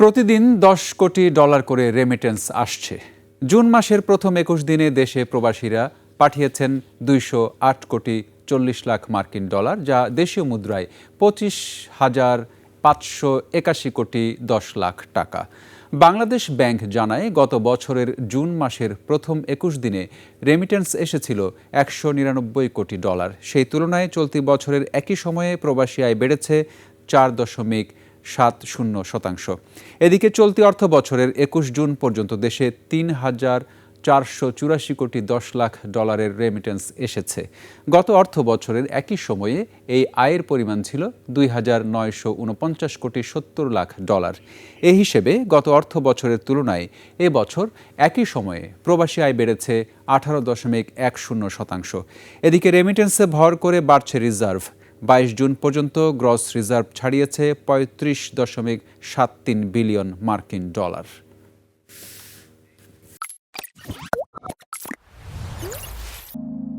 প্রতিদিন ১০ কোটি ডলার করে রেমিটেন্স আসছে। জুন মাসের প্রথম ২১ দিনে দেশে প্রবাসীরা পাঠিয়েছেন ২০৮ কোটি ৪০ লাখ মার্কিন ডলার, যা দেশীয় মুদ্রায় ২৫,৫৮১ কোটি ১০ লাখ টাকা। বাংলাদেশ ব্যাংক জানায়, গত বছরের জুন মাসের প্রথম ২১ দিনে রেমিটেন্স এসেছিল ১৯৯ কোটি ডলার। সেই তুলনায় চলতি বছরের একই সময়ে প্রবাসী আয় বেড়েছে ৪.৭০%। এদিকে চলতি অর্থ বছরের ২১ জুন পর্যন্ত দেশে ৩,৪৮৪ কোটি ১০ লাখ ডলারের রেমিটেন্স এসেছে। গত অর্থ বছরের একই সময়ে এই আয়ের পরিমাণ ছিল ২,৯৪৯ কোটি ৭০ লাখ ডলার। এই হিসেবে গত অর্থ বছরের তুলনায় এবছর একই সময়ে প্রবাসী আয় বেড়েছে ১৮.১০%। এদিকে রেমিটেন্সে ভর করে বাড়ছে রিজার্ভ। ২২ জুন পর্যন্ত গ্রস রিজার্ভ ছাড়িয়েছে ৩৫.৭৩ বিলিয়ন মার্কিন ডলার।